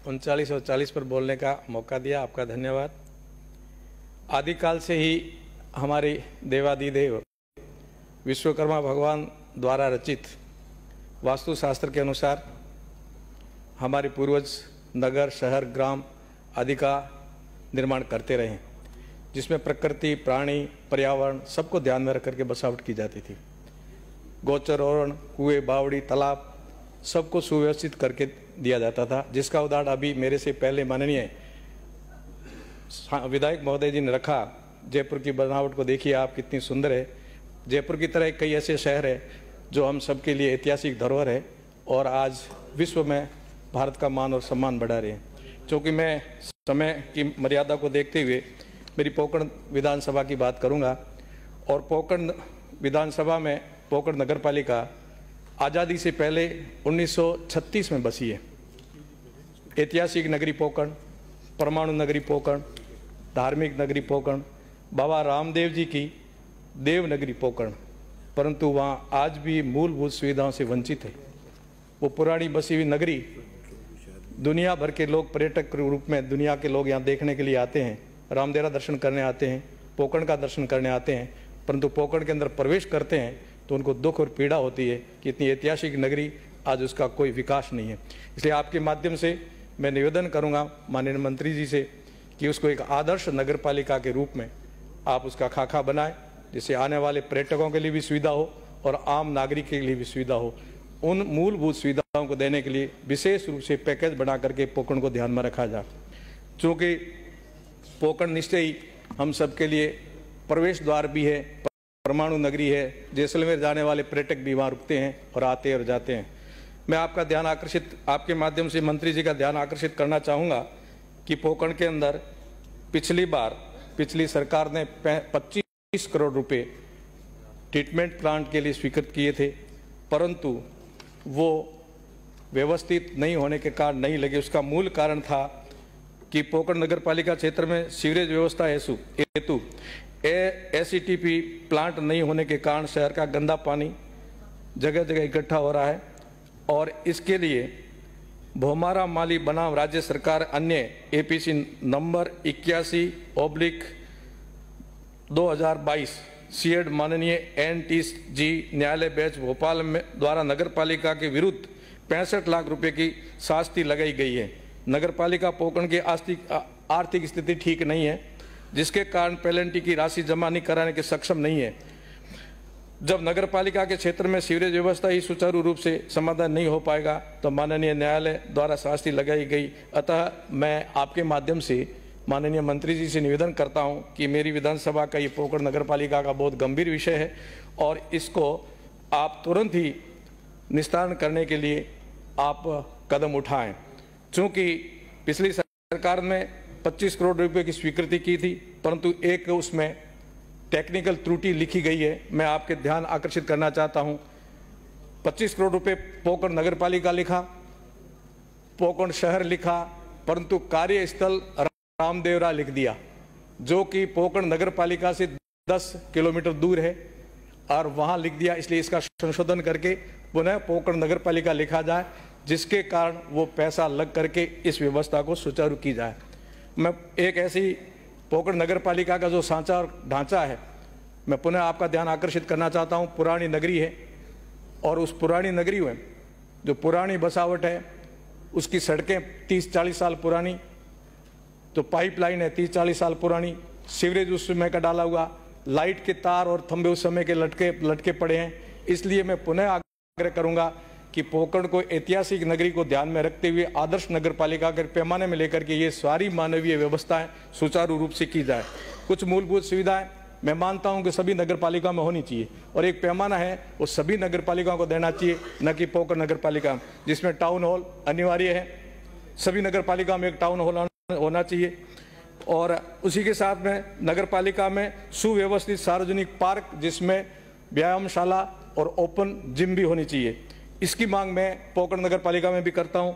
39 और 40 पर बोलने का मौका दिया, आपका धन्यवाद। आदिकाल से ही हमारे देवादिदेव विश्वकर्मा भगवान द्वारा रचित वास्तुशास्त्र के अनुसार हमारे पूर्वज नगर, शहर, ग्राम आदि का निर्माण करते रहे, जिसमें प्रकृति, प्राणी, पर्यावरण सबको ध्यान में रख करके बसावट की जाती थी। गोचर, ओरण, कुएं, बावड़ी, तालाब सबको सुव्यवस्थित करके दिया जाता था, जिसका उदाहरण अभी मेरे से पहले माननीय विधायक महोदय जी ने रखा। जयपुर की बनावट को देखिए आप, कितनी सुंदर है। जयपुर की तरह कई ऐसे शहर है जो हम सबके लिए ऐतिहासिक धरोहर है और आज विश्व में भारत का मान और सम्मान बढ़ा रहे हैं। क्योंकि मैं समय की मर्यादा को देखते हुए मेरी पोकरण विधानसभा की बात करूंगा। और पोकरण विधानसभा में पोकरण नगर पालिका आज़ादी से पहले 1936 में बसी है। ऐतिहासिक नगरी पोकरण, परमाणु नगरी पोकरण, धार्मिक नगरी पोकरण, बाबा रामदेव जी की देवनगरी पोकरण, परंतु वहाँ आज भी मूलभूत सुविधाओं से वंचित है। वो पुरानी बसी हुई नगरी, दुनिया भर के लोग पर्यटक के रूप में दुनिया के लोग यहाँ देखने के लिए आते हैं, रामदेवरा दर्शन करने आते हैं, पोकरण का दर्शन करने आते हैं, परंतु पोकरण के अंदर प्रवेश करते हैं तो उनको दुख और पीड़ा होती है कि इतनी ऐतिहासिक नगरी आज उसका कोई विकास नहीं है। इसलिए आपके माध्यम से मैं निवेदन करूंगा माननीय मंत्री जी से कि उसको एक आदर्श नगर पालिका के रूप में आप उसका खाका बनाएं, जिससे आने वाले पर्यटकों के लिए भी सुविधा हो और आम नागरिक के लिए भी सुविधा हो। उन मूलभूत सुविधाओं को देने के लिए विशेष रूप से पैकेज बना करके पोकरण को ध्यान में रखा जाए। चूँकि पोकरण निश्चय ही हम सबके लिए प्रवेश द्वार भी है, परमाणु नगरी है। जैसलमेर जाने वाले पर्यटक भी वहाँ रुकते हैं और आते और जाते हैं। मैं आपका ध्यान आकर्षित, आपके माध्यम से मंत्री जी का ध्यान आकर्षित करना चाहूँगा कि पोकरण के अंदर पिछली सरकार ने 25 करोड़ रुपए ट्रीटमेंट प्लांट के लिए स्वीकृत किए थे, परंतु वो व्यवस्थित नहीं होने के कारण नहीं लगे। उसका मूल कारण था कि पोकरण नगर पालिका क्षेत्र में सीवरेज व्यवस्था हेतु एसईटीपी प्लांट नहीं होने के कारण शहर का गंदा पानी जगह जगह इकट्ठा हो रहा है और इसके लिए भोमारा माली बनाम राज्य सरकार अन्य एपीसी नंबर 81/2022 सीएड माननीय एनटीजी न्यायालय बेंच भोपाल में द्वारा नगर पालिका के विरुद्ध 65 लाख रुपए की शास्ति लगाई गई है। नगर पालिका पोकरण की आर्थिक स्थिति ठीक नहीं है, जिसके कारण पेनल्टी की राशि जमा नहीं कराने के सक्षम नहीं है। जब नगर पालिका के क्षेत्र में सीवरेज व्यवस्था ही सुचारू रूप से समाधान नहीं हो पाएगा तो माननीय न्यायालय द्वारा शास्ति लगाई गई। अतः मैं आपके माध्यम से माननीय मंत्री जी से निवेदन करता हूं कि मेरी विधानसभा का ये पोकरण नगर पालिका का बहुत गंभीर विषय है और इसको आप तुरंत ही निस्तारण करने के लिए आप कदम उठाएं। चूँकि पिछली सरकार ने 25 करोड़ रुपए की स्वीकृति की थी, परंतु एक उसमें टेक्निकल त्रुटि लिखी गई है। मैं आपके ध्यान आकर्षित करना चाहता हूं। 25 करोड़ रुपए पोकरण नगर पालिका लिखा, पोकरण शहर लिखा, परंतु कार्यस्थल रामदेवरा लिख दिया, जो कि पोकरण नगर पालिका से 10 किलोमीटर दूर है और वहां लिख दिया। इसलिए इसका संशोधन करके पुनः पोकरण नगर पालिका लिखा जाए, जिसके कारण वो पैसा लग करके इस व्यवस्था को सुचारू की जाए। मैं एक ऐसी पोकरण नगर पालिका का जो सांचा और ढांचा है, मैं पुनः आपका ध्यान आकर्षित करना चाहता हूं। पुरानी नगरी है और उस पुरानी नगरी में जो पुरानी बसावट है, उसकी सड़कें 30-40 साल पुरानी, तो पाइपलाइन है 30-40 साल पुरानी, सीवरेज उस समय का डाला हुआ, लाइट के तार और खंभे उस समय के लटके पड़े हैं। इसलिए मैं पुनः आग्रह करूंगा कि पोकरण को ऐतिहासिक नगरी को ध्यान में रखते हुए आदर्श नगर पालिका के पैमाने में लेकर के ये सारी मानवीय व्यवस्थाएं सुचारू रूप से की जाए। कुछ मूलभूत सुविधाएं मैं मानता हूं कि सभी नगर पालिका में होनी चाहिए और एक पैमाना है वो सभी नगर पालिकाओं को देना चाहिए, न कि पोकरण नगर पालिका जिसमें टाउन हॉल अनिवार्य है। सभी नगर पालिका में एक टाउन हॉल होना चाहिए और उसी के साथ में नगर पालिका में सुव्यवस्थित सार्वजनिक पार्क जिसमें व्यायामशाला और ओपन जिम भी होनी चाहिए। इसकी मांग मैं पोकरण नगर पालिका में भी करता हूं।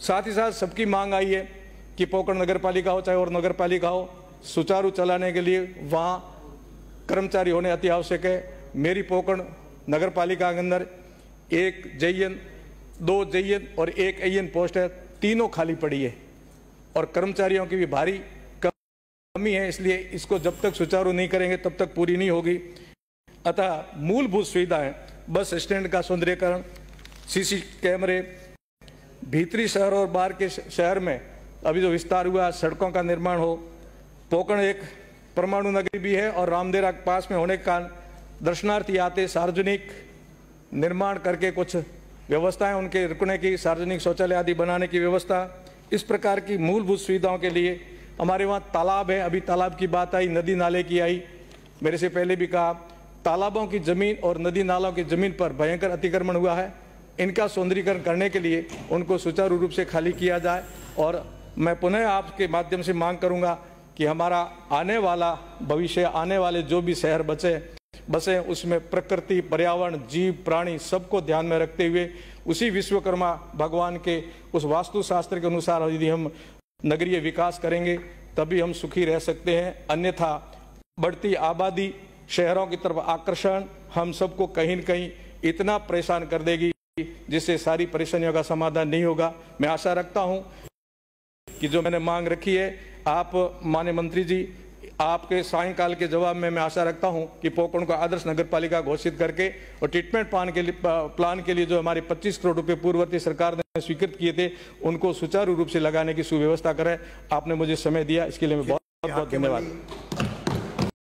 साथ ही साथ सबकी मांग आई है कि पोकरण नगर पालिका हो चाहे और नगर पालिका हो, सुचारू चलाने के लिए वहां कर्मचारी होने अति आवश्यक है। मेरी पोकरण नगर पालिका के अंदर 1 JN, 2 JN और 1 AN पोस्ट है। तीनों खाली पड़ी है और कर्मचारियों की भी भारी कमी है, इसलिए इसको जब तक सुचारू नहीं करेंगे तब तक पूरी नहीं होगी। अतः मूलभूत सुविधाएं, बस स्टैंड का सौंदर्यीकरण, सीसी कैमरे, भीतरी शहर और बाहर के शहर में अभी जो विस्तार हुआ, सड़कों का निर्माण हो। पोकरण एक परमाणु नगरी भी है और रामदेरा के पास में होने के कारण दर्शनार्थी आते, सार्वजनिक निर्माण करके कुछ व्यवस्थाएं उनके रुकने की, सार्वजनिक शौचालय आदि बनाने की व्यवस्था, इस प्रकार की मूलभूत सुविधाओं के लिए हमारे वहाँ तालाब है। अभी तालाब की बात आई, नदी नाले की आई, मेरे से पहले भी कहा, तालाबों की जमीन और नदी नालों की जमीन पर भयंकर अतिक्रमण हुआ है। इनका सौंदर्यीकरण करने के लिए उनको सुचारू रूप से खाली किया जाए। और मैं पुनः आपके माध्यम से मांग करूंगा कि हमारा आने वाला भविष्य, आने वाले जो भी शहर बसे उसमें प्रकृति, पर्यावरण, जीव, प्राणी सबको ध्यान में रखते हुए उसी विश्वकर्मा भगवान के उस वास्तुशास्त्र के अनुसार यदि हम नगरीय विकास करेंगे तभी हम सुखी रह सकते हैं। अन्यथा बढ़ती आबादी, शहरों की तरफ आकर्षण हम सबको कहीं न कहीं इतना परेशान कर देगी जिससे सारी परेशानियों का समाधान नहीं होगा। मैं आशा रखता हूं कि जो मैंने मांग रखी है, आप माननीय मंत्री जी, आपके सायंकाल के जवाब में मैं आशा रखता हूं कि पोकरण को आदर्श नगर पालिका घोषित करके और ट्रीटमेंट प्लान के लिए जो हमारे 25 करोड़ रुपए पूर्ववर्ती सरकार ने स्वीकृत किए थे उनको सुचारू रूप से लगाने की सुव्यवस्था करें। आपने मुझे समय दिया, इसके लिए मैं बहुत बहुत धन्यवाद।